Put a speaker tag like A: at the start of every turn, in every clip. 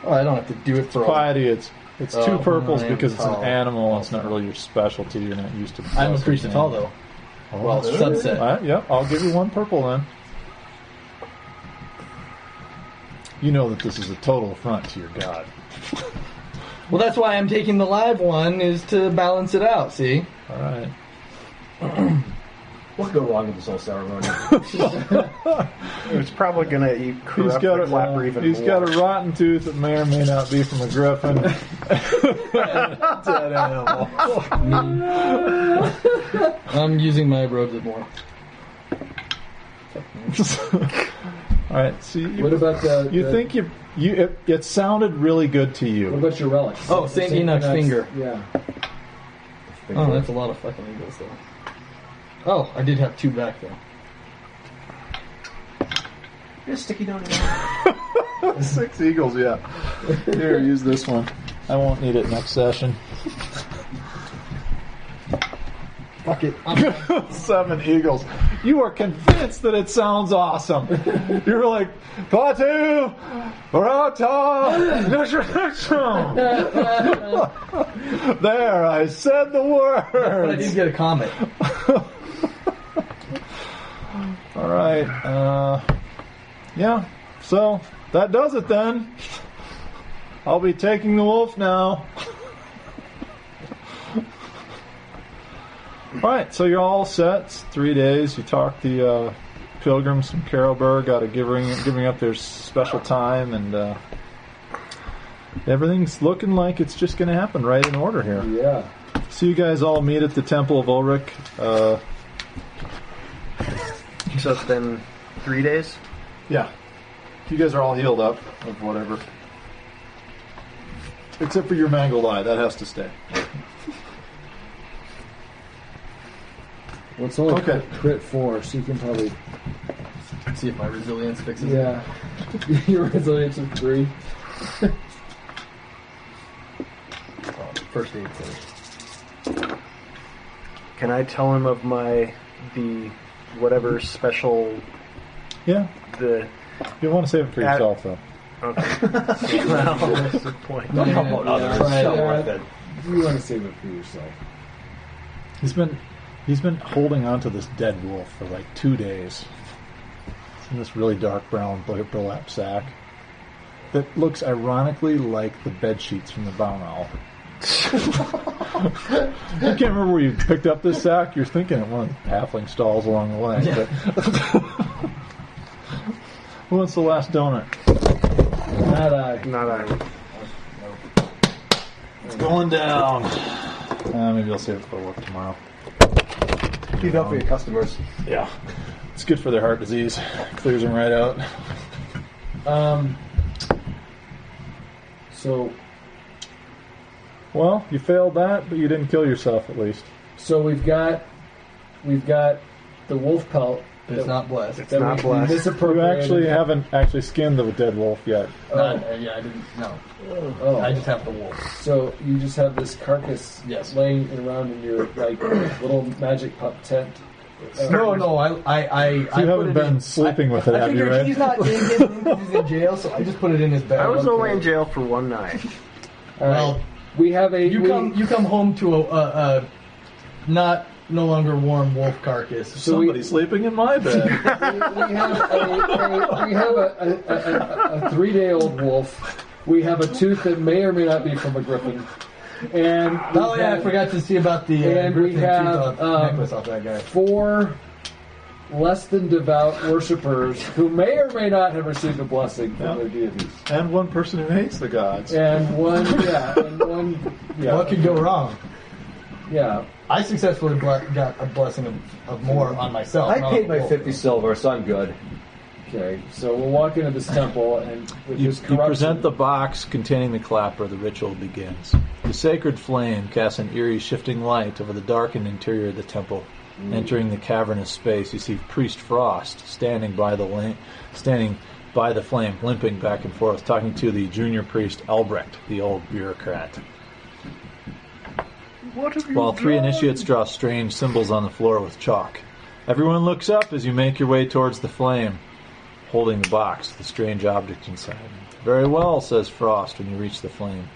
A: Oh, I don't have to do it for
B: piety. It's 2 purples because it's an animal. It's not really your specialty. You're not used to.
A: I'm a priest of Tal, though. Well, subset.
B: Yeah, I'll give you 1 purple then. You know that this is a total affront to your god.
A: Well, that's why I'm taking the live one, is to balance it out, see?
B: All right.
C: What could go wrong with this whole ceremony?
D: It's probably going to corrupt the clapper even
B: He's
D: more.
B: got a rotten tooth that may or may not be from a griffin. Dead animal.
A: I'm using my robes of more.
B: All right. See,
C: What about the...
B: you think it sounded really good to
C: What
B: you.
C: about your relics?
A: Oh, St. Enoch's finger.
C: Yeah.
A: Oh, that's a lot of fucking eagles, though. Oh, I did have 2 back, though.
C: Just sticky down
B: 6 eagles, yeah. Here, use this one. I won't need it next session.
A: Fuck it.
B: 7 eagles. You are convinced that it sounds awesome. You're like, Batu, Rata, there, I said the
A: But I
B: words.
A: did get a comment.
B: All right. Yeah. So that does it then. I'll be taking the wolf now. All right. So you're all set. It's 3 days. You talked the pilgrims from Carrollburg out of giving up their special time, and everything's looking like it's just going to happen right in order here.
C: Yeah.
B: So you guys all meet at the Temple of Ulrich.
D: So it's been 3 days?
B: Yeah. You guys are all healed up of whatever. Except for your mangled eye. That has to stay.
C: Well, it's only
B: Okay.
C: crit 4, so you can probably...
A: See if my resilience fixes it.
C: Yeah. Your resilience is 3.
A: First aid first.
D: Can I tell him of the whatever special
B: Yeah. You want to save it for yourself, though.
D: Okay. Well, that's the point.
C: Yeah,
D: How about others?
C: right,
D: So
C: yeah.
D: worth it.
C: You want to save it for yourself.
B: He's been holding on to this dead wolf for like 2 days. It's in this really dark brown burlap sack that looks ironically like the bed sheets from the Bound Owl. I can't remember where you picked up this sack. You're thinking at one of the halfling stalls along the way.
A: Yeah.
B: But who wants the last donut?
C: Not I.
D: Not I.
B: It's going down. Maybe I'll save it for work tomorrow.
C: Keep it up for your customers.
B: Yeah. It's good for their heart disease. Clears them right out.
C: So
B: Well, you failed that, but you didn't kill yourself at least.
C: we've got the wolf pelt.
A: It's not blessed.
D: It's not blessed.
B: You
C: Misappropriated.
B: actually haven't actually skinned the dead wolf yet.
A: Not, yeah, I didn't. No.
C: Oh.
A: I just have the wolf.
C: So you just have this carcass
A: Yes.
C: laying around in your like little magic pup tent.
A: No. I
B: You
A: put
B: haven't
A: it
B: been
A: in,
B: sleeping with it,
A: I
B: have you,
A: figured
B: right?
A: he's not in his room because he's in jail, so I just put it in his bed.
D: I was
C: Okay.
D: only in jail for 1 night.
C: All right.
A: Well,
C: we have a
A: You come home to a no longer warm wolf carcass.
C: So we-
B: Somebody's sleeping in my bed.
C: we have a 3-day-old wolf. We have a tooth that may or may not be from a griffin. And
A: Oh yeah, I forgot to see about the
C: And we
A: griffin
C: have,
A: tooth necklace off that guy.
C: 4 less than devout worshippers who may or may not have received a blessing from
B: Yeah.
C: their deities.
B: And one person who hates the gods.
C: And one.
A: What could go wrong?
C: Yeah.
A: I successfully got a blessing of more on myself.
E: I
A: not
E: paid
A: on
E: my
A: the wolf.
E: 50 silver, so I'm good.
C: Okay, so we'll walk into this temple, and with
B: You
C: this corruption,
B: present the box containing the clapper. The ritual begins. The sacred flame casts an eerie, shifting light over the darkened interior of the temple. Entering the cavernous space, you see Priest Frost standing by the flame, limping back and forth, talking to the junior priest Albrecht, the old bureaucrat. While 3 initiates draw strange symbols on the floor with chalk. Everyone looks up as you make your way towards the flame. holding the box with the strange object inside. Very well, says Frost when you reach the flame.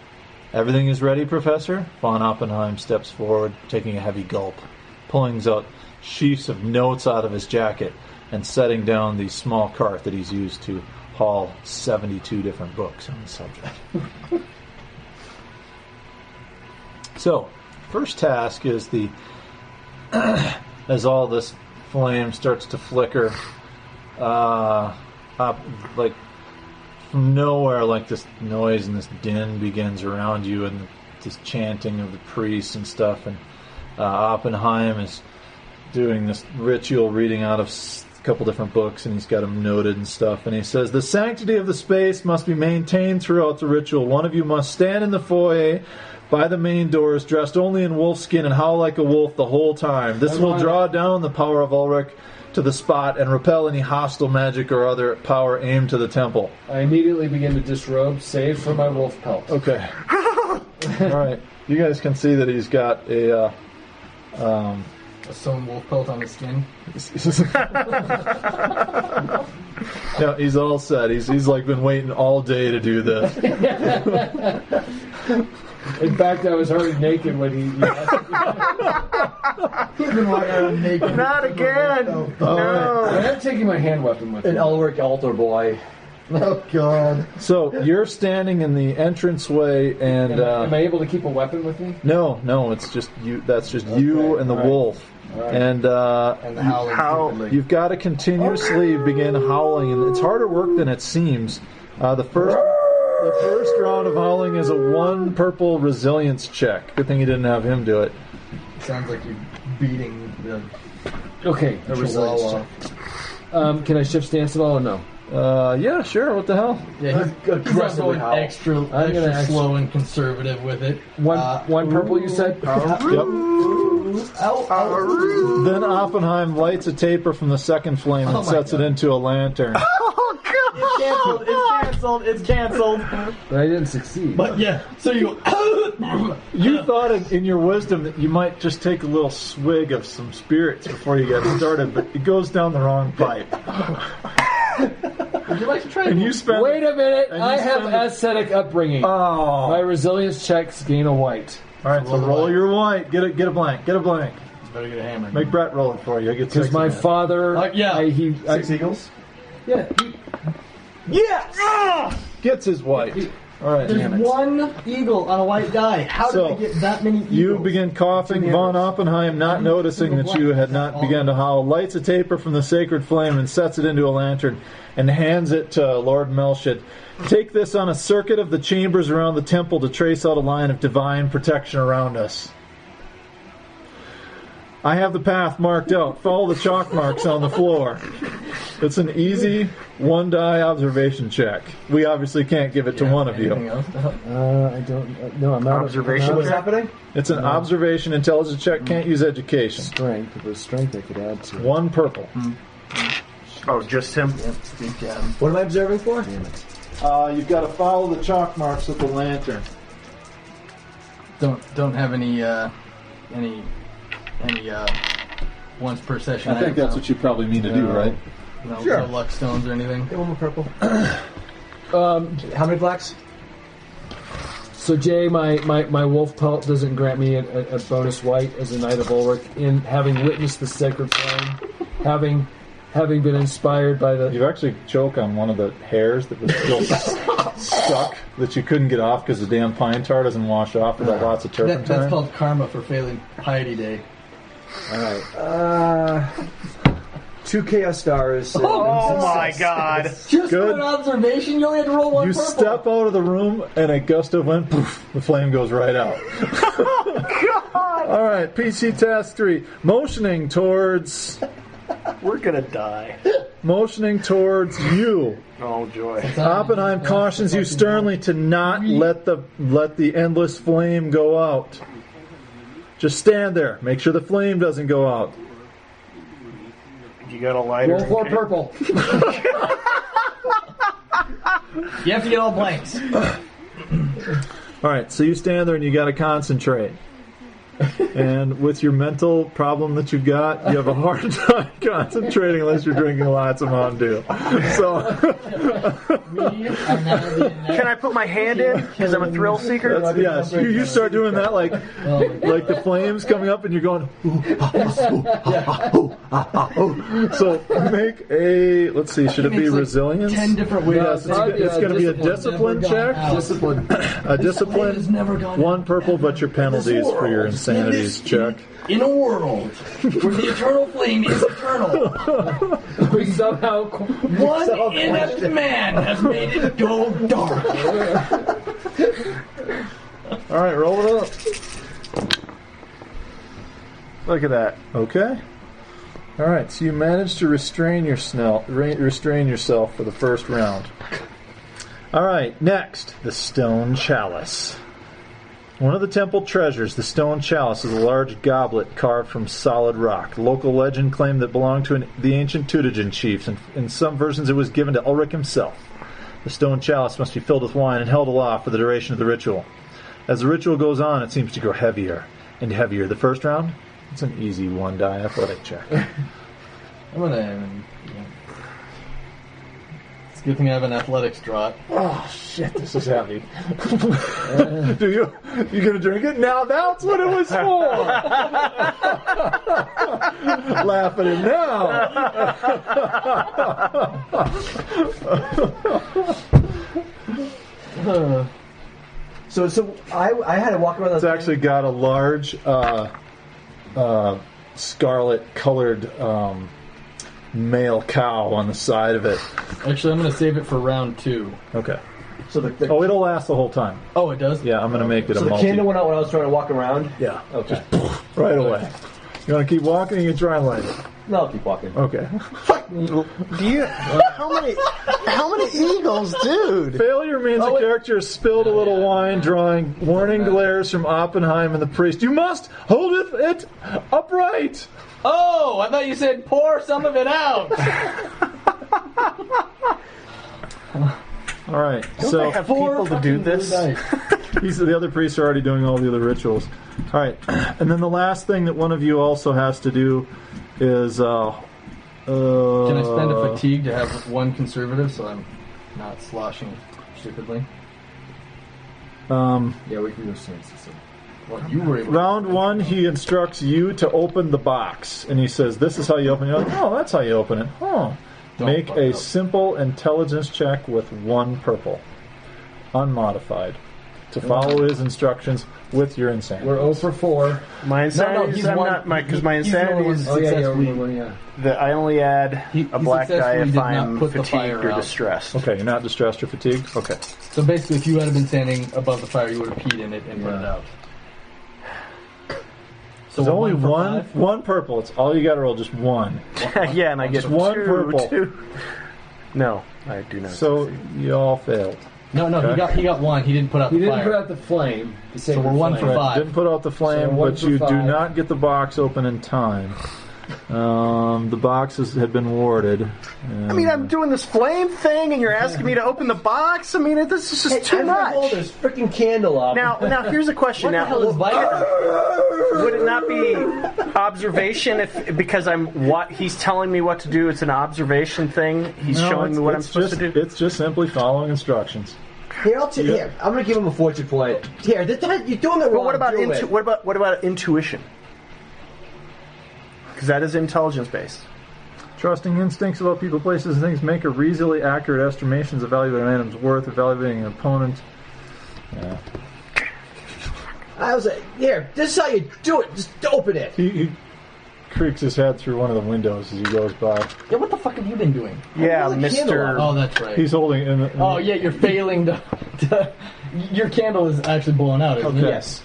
B: Everything is ready, Professor? Von Oppenheim steps forward, taking a heavy gulp, pulling out sheafs of notes out of his jacket, and setting down the small cart that he's used to haul 72 different books on the subject. So, first task is the as all this flame starts to flicker, up, like from nowhere, like this noise and this din begins around you, and this chanting of the priests and stuff. And Oppenheim is doing this ritual, reading out of a couple different books, and he's got them noted and stuff. And he says, "The sanctity of the space must be maintained throughout the ritual. One of you must stand in the foyer by the main doors, dressed only in wolf skin, and howl like a wolf the whole time. This will draw down the power of Ulrich to the spot and repel any hostile magic or other power aimed to the temple."
C: I immediately begin to disrobe, save for my wolf pelt.
B: Okay. All right. You guys can see that he's got a
A: sewn wolf pelt on his skin.
B: No, he's all set. He's like been waiting all day to do this.
C: In fact, I was already naked when he
A: He's been walking around naked.
D: Not again! No!
C: I am taking my hand weapon with me.
E: An Ulrich altar boy.
A: Oh God!
B: So you're standing in the entranceway, and
C: Am I able to keep a weapon with me?
B: no, it's just you. That's just you and the wolf.
C: Right.
B: And
A: And the howling.
D: How-
A: stupidly.
B: you've got to continuously begin howling, and it's harder work than it seems. The first round of howling is a 1 purple resilience check. Good thing you didn't have him do it.
A: Sounds like you're beating the
C: Okay, a resilience
A: chihuahua.
C: check. Can I shift stance at all or no?
B: Yeah, sure. What the hell?
A: Yeah, he's not
E: aggressively
A: going
E: howl.
A: extra
C: gonna
A: slow and conservative with it.
C: One purple, you said?
B: Yep. Then Oppenheim lights a taper from the second flame and
A: Oh my
B: sets it
A: God.
B: into a lantern.
E: Canceled. It's canceled. It's canceled.
C: But I didn't succeed.
A: But yeah, so you go.
B: You thought in your wisdom that you might just take a little swig of some spirits before you get started, but it goes down the wrong pipe.
A: Would you like to try?
B: And you spend...
C: Wait a minute!
B: And you
C: I have
B: spend the-
C: ascetic upbringing.
B: Oh.
C: My resilience checks gain a white.
B: All right, so roll your white. Get a blank. Get a blank.
A: Better get a hammer.
B: Make Brett roll it for you. I get
C: Because
B: 6
C: my
B: again.
C: father...
A: Yeah.
E: Six eagles.
C: Yeah.
B: Yes! Gets his white. All right.
A: There's one eagle on a white die. How
B: So,
A: did I get that many eagles?
B: You begin coughing. Von Oppenheim, not noticing that you had not begun to howl, lights a taper from the sacred flame and sets it into a lantern and hands it to Lord Melchett. Take this on a circuit of the chambers around the temple to trace out a line of divine protection around us. I have the path marked out. Follow the chalk marks on the floor. It's an easy 1-die observation check. We obviously can't give it to one of
A: Anything
B: you.
A: else?
C: I don't... No, I'm not...
D: Observation
E: What's
D: check?
E: happening?
B: It's an observation intelligence check. Can't use education.
C: Strength. If it was strength, I could add to it.
B: 1 purple.
D: Oh, just him?
A: Good job.
E: What am I observing for?
C: Damn it.
B: You've got to follow the chalk marks with the lantern.
A: Don't have any once per session.
B: I think that's what you probably mean to do, right?
A: No,
E: Sure.
A: no luck stones or anything.
E: Get one more purple. How many blacks?
C: So Jay, my wolf pelt doesn't grant me a bonus white as a Knight of Ulrich in having witnessed the sacred flame, having been inspired by the...
B: You've actually choked on one of the hairs that was still stuck that you couldn't get off because the damn pine tar doesn't wash off without lots of turpentine.
A: That's called karma for failing Piety Day.
E: All right. 2 chaos stars.
D: Oh my god!
A: Just
B: Good.
A: for an observation, you only had to roll one
B: You
A: purple.
B: step out of the room and a gust of wind, poof, the flame goes right out. All right, PC task 3. Motioning towards
D: We're gonna die.
B: you.
D: Oh joy.
B: Oppenheim cautions you sternly to not let the endless flame go out. Just stand there. Make sure the flame doesn't go out.
D: You got a lighter?
C: Roll 4
D: Okay.
C: purple.
A: You have to get all blanks.
B: All right, so you stand there and you got to concentrate. And And with your mental problem that you've got, you have a hard time concentrating unless you're drinking lots of Mountain Dew. So,
D: Can I put my hand in because I'm a thrill seeker?
B: yes, you start doing that like the flames coming up, and you're going. So make a. Let's see. Should it be resilience?
A: 10 different ways.
B: Yes, it's going to be a discipline check. A discipline. One purple, but your penalties for your insanities check.
A: In a world where the eternal flame is eternal,
C: We somehow
A: one inept man has made it go dark.
B: All right, roll it up.
D: Look at that.
B: Okay. All right, so you managed to restrain yourself for the first round. All right, next, the stone chalice. One of the temple treasures, the stone chalice, is a large goblet carved from solid rock. Local legend claimed that it belonged to the ancient tew9d chiefs, and in some versions it was given to Ulrich himself. The stone chalice must be filled with wine and held aloft for the duration of the ritual. As the ritual goes on, it seems to grow heavier and heavier. The first round, it's an easy 1-die athletic check.
A: I'm gonna. It's a good thing I have an athletics draught.
B: Oh shit, this is heavy. Do you gonna drink it? Now that's what it was for. Laugh at it now.
E: So I had to walk around.
B: It's actually got a large scarlet-colored male cow on the side of it.
A: Actually, I'm going to save it for round 2.
B: Okay.
E: So
B: it'll last the whole time.
A: Oh, it does?
B: Yeah, I'm going to make it
E: so
B: a
E: the
B: multi.
E: candle went out when I was trying to walk around?
B: Yeah.
E: Okay.
B: Right away. You want to keep walking or you try and light it?
E: No, I'll keep walking.
B: Okay.
D: Do you? How many eagles, dude?
B: Failure means a character has spilled a little wine, drawing warning glares from Oppenheim and the priest. You must hold it upright.
A: Oh, I thought you said pour some of it out.
B: All right.
D: Don't
B: So
D: they have people to do this?
B: the other priests are already doing all the other rituals. All right. And then the last thing that one of you also has to do is...
A: Can I spend a fatigue to have one conservative so I'm not sloshing stupidly?
C: Yeah, we can go sense.
A: Well, you were able
B: Round 1, he instructs you to open the box. And he says, this is how you open it. You're like, oh, that's how you open it. Oh. Make a simple intelligence check with 1 purple. Unmodified. To follow his instructions with your insanity.
C: We're 0 for 4.
D: My insanity because my insanity is that I only add a black die if I'm fatigued or distressed.
B: Okay, you're not distressed or fatigued? Okay.
A: So basically, if you had been standing above the fire, you would have peed in it and put it out. So
B: there's only one purple. It's all you got to roll, just 1.
D: Yeah, and I get
B: just 1 purple.
D: 2. No, I do not.
B: So
D: succeed.
B: you all failed.
A: No,
B: Okay.
A: he got 1. He didn't put out the fire.
C: He didn't put out the flame.
A: So we're 1 for 5.
B: Didn't put out the flame,
C: So 1
B: but
C: for
B: you
C: 5.
B: do not get the box open in time. The boxes had been warded.
D: I mean, I'm doing this flame thing, and you're asking me to open the box. I mean, this is just too much.
E: Hold this freaking candle up.
D: Now, here's a question.
A: What the hell is Viper?
D: Would it not be observation because he's telling me what to do? It's an observation thing. He's showing me what I'm supposed to do.
B: It's just simply following instructions.
E: Here, here, I'm going to give him a fortune point. Here, you're doing it wrong.
D: But what about intuition? Because that is intelligence based.
B: Trusting instincts about people, places, and things make a reasonably accurate estimations evaluating an item's worth, evaluating an opponent. Yeah.
E: I was like, here, this is how you do it. Just open it.
B: He creaks his head through one of the windows as he goes by.
A: Yeah, what the fuck have you been doing?
D: Yeah,
E: Hold the candle
D: Mr.
E: up.
A: Oh, that's right.
B: He's holding it.
A: Oh, yeah, you're failing to your candle is actually blowing out, isn't it?
E: Yes.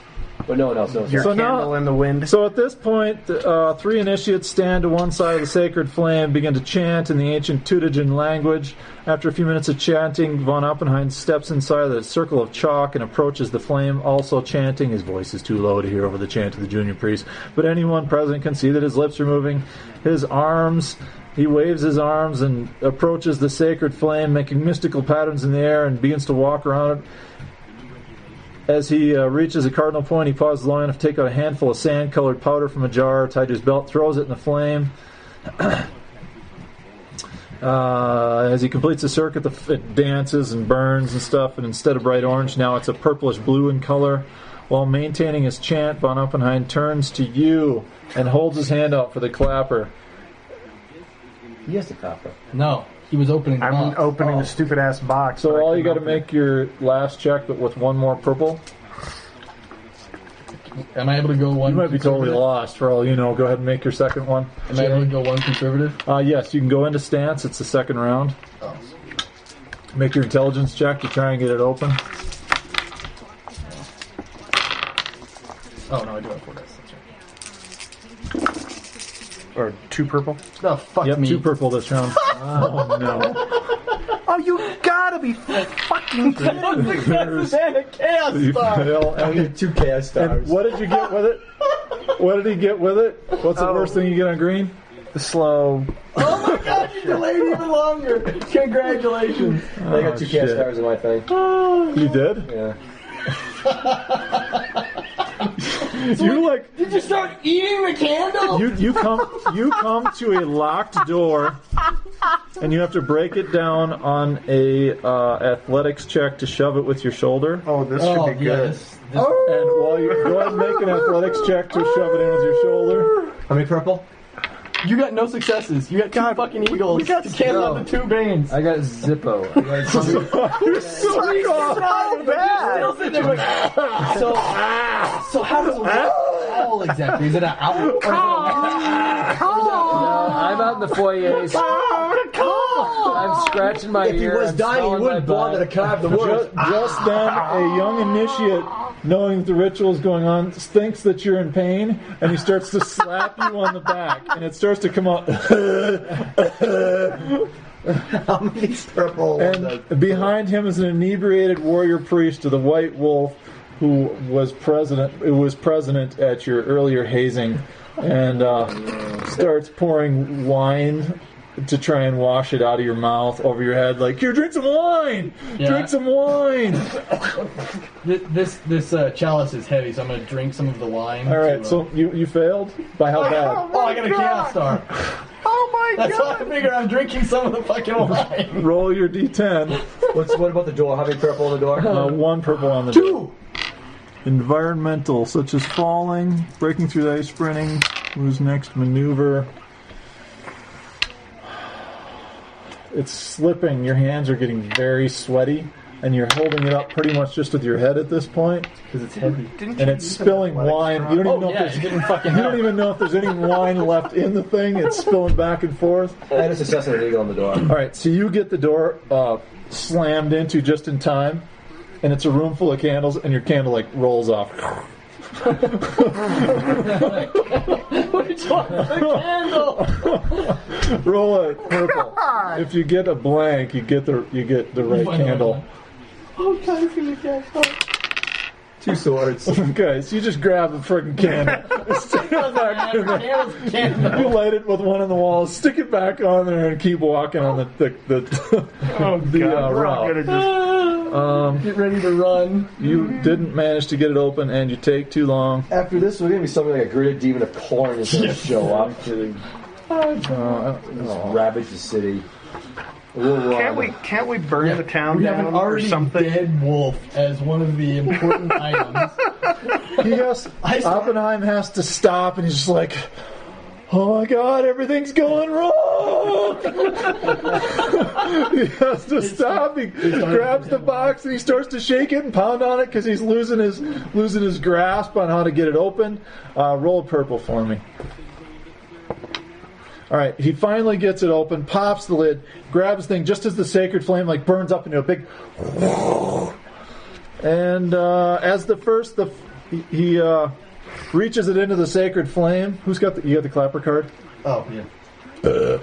E: But no one else knows.
D: Your
B: So
D: candle
B: now-
D: in the wind.
B: So at this point, 3 initiates stand to one side of the sacred flame, begin to chant in the ancient tew9d language. After a few minutes of chanting, von Oppenheim steps inside the circle of chalk and approaches the flame, also chanting. His voice is too low to hear over the chant of the junior priest, but anyone present can see that his lips are moving. He waves his arms and approaches the sacred flame, making mystical patterns in the air, and begins to walk around it. As he reaches a cardinal point, he pauses long enough to take out a handful of sand-colored powder from a jar tied to his belt, throws it in the flame. As he completes the circuit, it dances and burns and stuff, and instead of bright orange, now it's a purplish blue in color. While maintaining his chant, von Oppenheim turns to you and holds his hand out for the clapper.
E: He has the copper.
A: No, he was opening the
D: I'm
A: box.
D: opening the stupid ass box.
B: So
D: but I
B: all you got
D: couldn't
B: to
D: open
B: make your last check, but with one more purple.
A: Am I able to go one?
B: You might be totally
A: conservative?
B: lost, for all you know. Go ahead and make your second one.
A: Am I able to go one conservative?
B: Yes, you can go into stance. It's the second round.
A: Oh.
B: Make your intelligence check to try and get it open.
A: Oh no, I do have 4 dice. That's right.
D: it. Or 2 purple.
A: No, fuck
B: Yep,
A: me.
B: 2 purple this round. Oh no!
D: Oh, you gotta be fucking kidding me.
A: Successes and a chaos
B: You
A: star.
B: fail.
E: I'll get 2 chaos stars.
B: And what did you get with it? What did he get with it? What's the worst thing you get on green?
D: The slow.
A: Oh my god, you delayed even longer. Congratulations.
E: I got 2 chaos
B: shit.
E: stars in my thing.
B: You did?
E: Yeah.
B: You like
A: Did you start eating the candle?
B: you come to a locked door, and you have to break it down on a athletics check to shove it with your shoulder.
D: Oh, this should be good.
A: Yes.
B: And while you go ahead and make an athletics check to shove it in with your shoulder.
E: How many purple?
A: You got no successes. You got 2 fucking eagles.
D: we got
A: to cancel out the 2 veins.
C: I got Zippo. I got
B: You're so
D: So bad.
A: Still sitting there going, so how does it owl exactly? Is it an owl? Or is it
C: I'm out in the foyer. I'm scratching my
E: If he
C: ear.
E: was
C: I'm
E: dying, he
C: smelling
E: wouldn't
C: my
E: bother to
C: butt.
E: carve the words.
B: Just then, a young initiate, knowing that the ritual is going on, thinks that you're in pain, and he starts to slap you on the back, and it starts to come out.
E: How many purple?
B: And behind him is an inebriated warrior priest of the White Wolf, who was present at your earlier hazing, and starts pouring wine to try and wash it out of your mouth over your head, like, here, drink some wine!
A: Yeah.
B: Drink some wine!
A: This chalice is heavy, so I'm going to drink some of the wine.
B: Alright, so you failed? By how bad?
A: Oh, I got a chaos star.
D: Oh my
A: That's why I figure I'm drinking some of the fucking wine.
B: Roll your d10.
E: What about the door? How many purple on the door?
B: 1 purple on the
A: 2!
B: Environmental, such as falling, breaking through the ice, sprinting, who's next maneuver. It's slipping. Your hands are getting very sweaty, and you're holding it up pretty much just with your head at this point,
A: Because it's heavy.
B: and it's spilling wine. You don't even know if
A: it didn't fucking
B: you don't
A: help.
B: even know if there's any wine left in the thing. It's spilling back and forth.
E: I had a success and an eagle on the door.
B: All right, so you get the door slammed into just in time, and it's a room full of candles, and your candle like rolls off.
A: Which one's the candle?
B: Roll a purple. If you get a blank, you get the right candle.
A: Oh, God, it's going to catch up.
E: 2 swords.
B: Okay, so you just grab the friggin' candle, stick it back in there.
A: Candle's a candle.
B: You light it with one on the wall, stick it back on there, and keep walking on the route.
A: Get ready to run.
B: You didn't manage to get it open, and you take too long.
E: After this, we're going to be something like a greater demon of corn is going to show up to ravage the city. We'll run.
D: Can't we burn the town
A: We have
D: down
A: an
D: or
A: already
D: something?
A: dead wolf as one of the important items.
B: Oppenheim has to stop, and he's just like, oh my God, everything's going wrong! He has to stop. He grabs the box and he starts to shake it and pound on it because he's losing his grasp on how to get it open. Roll a purple for me. All right, he finally gets it open, pops the lid, grabs the thing just as the sacred flame like burns up into a big. And as he reaches it into the sacred flame. You got the clapper card?
A: Oh, yeah.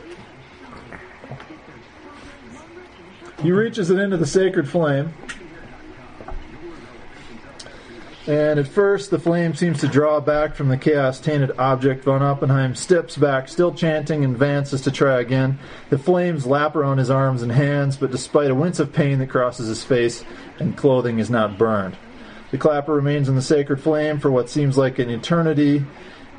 B: He reaches it into the sacred flame. And at first, the flame seems to draw back from the chaos-tainted object. Von Oppenheim steps back, still chanting, and advances to try again. The flames lap around his arms and hands, but despite a wince of pain that crosses his face and clothing is not burned. The clapper remains in the sacred flame for what seems like an eternity,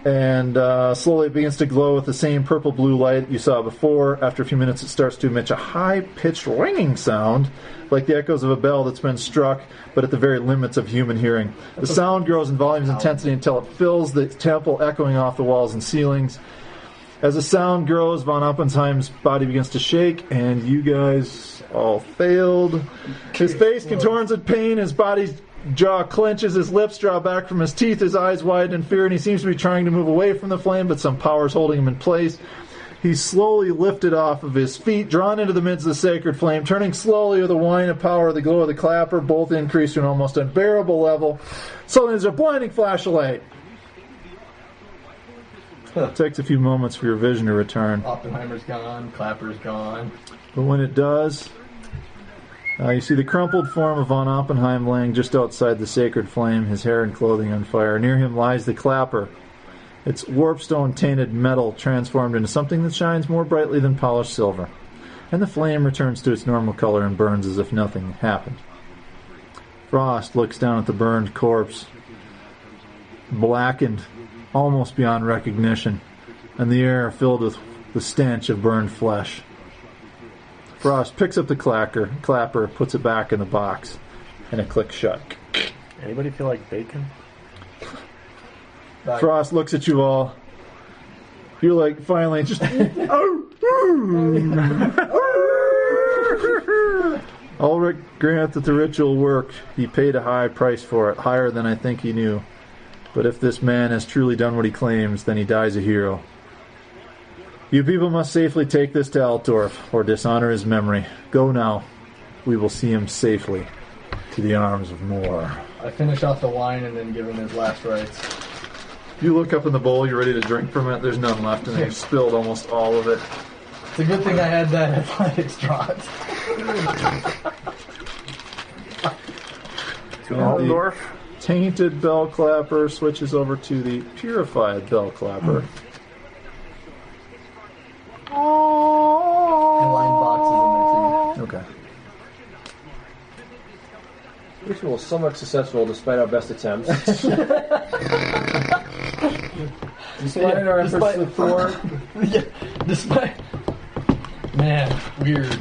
B: and slowly it begins to glow with the same purple-blue light you saw before. After a few minutes, it starts to emit a high-pitched ringing sound, like the echoes of a bell that's been struck, but at the very limits of human hearing. The sound grows in volume and intensity until it fills the temple, echoing off the walls and ceilings. As the sound grows, von Oppenheim's body begins to shake, and you guys all failed. His face contorts in pain, his body's jaw clenches, his lips draw back from his teeth, his eyes widen in fear, and he seems to be trying to move away from the flame, but some power is holding him in place. He's slowly lifted off of his feet, drawn into the midst of the sacred flame, turning slowly with the whine of power, the glow of the clapper, both increase to an almost unbearable level. Suddenly there's a blinding flash of light. It takes a few moments for your vision to return.
A: Oppenheimer's gone, Clapper's gone.
B: But when it does, you see the crumpled form of von Oppenheim laying just outside the sacred flame, his hair and clothing on fire. Near him lies the clapper, its warpstone-tainted metal transformed into something that shines more brightly than polished silver. And the flame returns to its normal color and burns as if nothing happened. Frost looks down at the burned corpse, blackened almost beyond recognition, and the air filled with the stench of burned flesh. Frost picks up the clapper, puts it back in the box, and it clicks shut.
D: Anybody feel like bacon?
B: Frost looks at you all. You're like, finally, just... Ulrich grant that the ritual worked. He paid a high price for it, higher than I think he knew. But if this man has truly done what he claims, then he dies a hero. You people must safely take this to Altdorf, or dishonor his memory. Go now. We will see him safely to the arms of Moor.
A: I finish off the wine and then give him his last rites.
B: You look up in the bowl, you're ready to drink from it. There's none left, and you've spilled almost all of it.
A: It's a good thing I had that athletics draught.
D: To Altdorf.
B: Tainted bell clapper switches over to the purified bell clapper.
A: The wine box is in there too.
B: Okay.
E: Ritual was somewhat successful despite our best attempts. Despite our efforts to thwart.
A: Yeah, despite... Man, weird.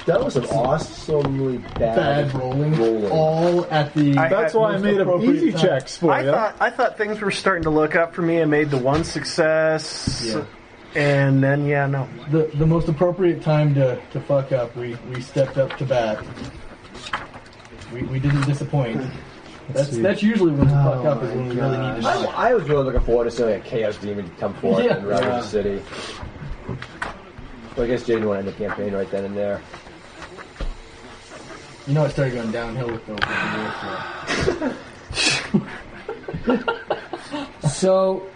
E: That was an awesomely bad
A: rolling. All at the...
B: That's why I made up easy
A: time.
B: checks for you.
D: I thought things were starting to look up for me. I made the one success.
A: Yeah.
D: And then, no.
A: The most appropriate time to fuck up, we stepped up to bat. We didn't disappoint. That's usually when we fuck up is when we really need to know.
E: I was really looking forward to seeing a Chaos Demon come forth and ravage the city. Well, I guess Jaden went in the campaign right then and there.
A: You know, I started going downhill with the
C: So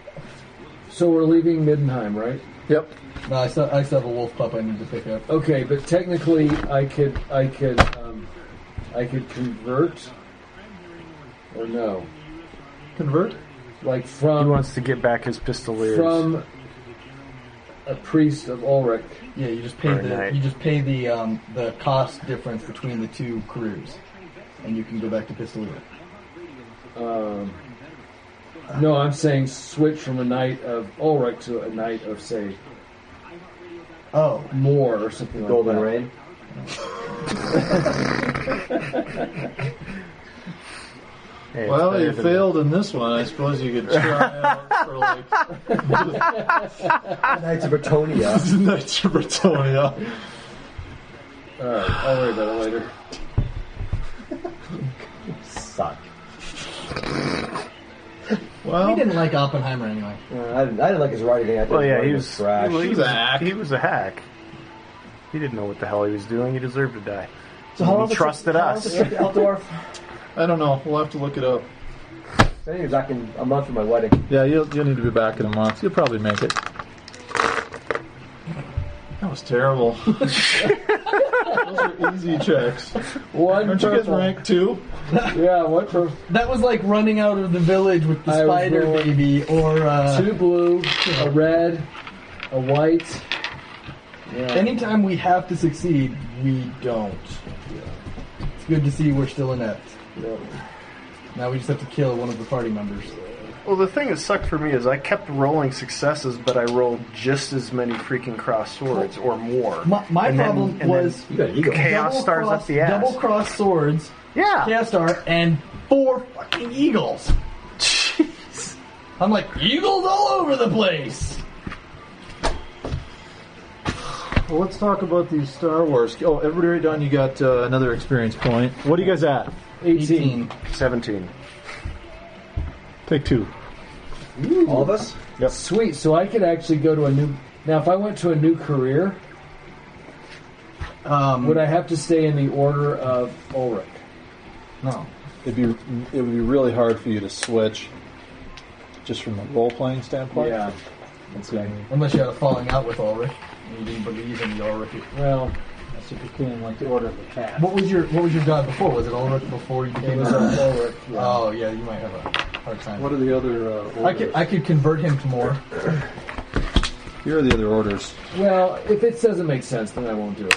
C: we're leaving Middenheim, right?
B: Yep.
A: No, I still have a wolf pup I need to pick up.
C: Okay, but technically, I could convert, or no?
B: Convert?
C: Like
D: He
C: from
D: wants to get back his pistoliers.
C: from a priest of Ulrich.
A: Yeah, you just
D: For a night.
A: pay the cost difference between the two crews, and you can go back to Pistolier.
C: No, I'm saying switch from a knight of Ulrich to a knight of, say, Moor or something
E: Golden
C: like
E: Rain.
D: Hey,
B: Well,
D: it's
B: you
D: better
B: failed in this one. I suppose you could try out for like
E: Knights of Bretonia.
B: Knights of Bretonia.
C: that. Alright, I'll worry about it later.
E: Suck.
B: Well,
A: We didn't like Oppenheimer anyway.
E: I didn't like his writing. I thought
D: Well,
E: his
D: yeah,
E: writing
D: he
E: was
D: was
E: trash.
D: well,
B: He was a hack.
D: He was a hack. He didn't know what the hell he was doing. He deserved to die.
E: So how long
D: He trusted
E: how long
D: us.
E: was the trip to Altdorf?
B: I don't know. We'll have to look it up.
E: I think he was back in a month for my wedding.
B: Yeah, you'll need to be back in a month. You'll probably make it. That was terrible. Those are easy checks.
C: One
B: Aren't you guys
C: purple.
B: ranked 2?
C: Yeah, one purple.
A: That was like running out of the village with the
C: I was
A: spider
C: going
A: baby, or
C: 2 blue, a red, a white. Yeah.
A: anytime we have to succeed, we don't. It's good to see we're still inept.
C: Yeah.
A: Now we just have to kill one of the party members.
D: Well, the thing that sucked for me is I kept rolling successes, but I rolled just as many freaking cross swords or more.
A: My
D: And then-
A: problem
D: and
A: was
D: then chaos stars up the ass.
A: double cross swords,
D: Yeah.
A: chaos star, and 4 fucking eagles.
D: Jeez.
A: I'm like, eagles all over the place.
B: Well, let's talk about these Star Wars. Oh, everybody write down you got another experience point. What are you guys at?
C: 18.
D: 17.
B: Take 2.
E: All of us?
C: Sweet. So I could actually go to a new. Now, if I went to a new career, would I have to stay in the order of Ulrich?
A: No.
B: It would be really hard for you to switch, just from a role playing standpoint.
C: Yeah. Okay.
A: Unless you had a falling out with Ulrich. And you didn't believe in the Ulrich.
C: Well,
B: That's if you became like the Order of the Cat.
A: What was your god before? Was it Ulrich before you
C: it
A: became
C: was Ulrich. Yeah.
A: Oh yeah, you might have a hard time.
B: What are the other orders?
A: I could convert him to more.
B: Here are the other orders.
C: Well, if it doesn't make sense, then I won't do it.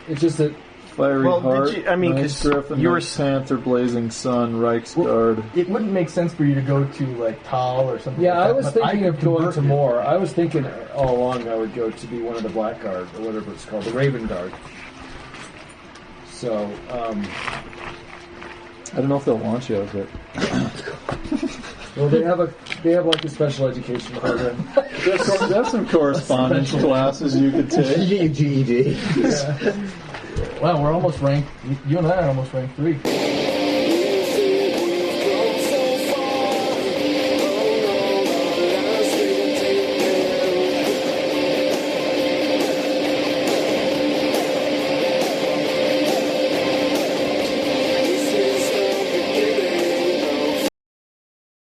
C: It's just that.
B: Fiery
D: Well, did
B: Heart,
D: you- I mean,
B: Nice
D: 'cause
B: Griffin,
D: you were
B: Nice Panther, Blazing Sun, Reichsguard.
A: It wouldn't make sense for you to go to like Tal or something.
C: Yeah,
A: like that,
C: I was
A: but
C: thinking
A: could
C: of going
A: convert
C: to
A: you.
C: more. I was thinking all along I would go to be one of the Black Guard or whatever it's called, the Raven Guard. So,
B: I don't know if they'll want you, but
C: well, they have like a special education program.
B: there's some correspondence classes you could
E: You
B: take.
E: get your GED.
A: Wow, we're almost ranked. You and I are almost ranked 3.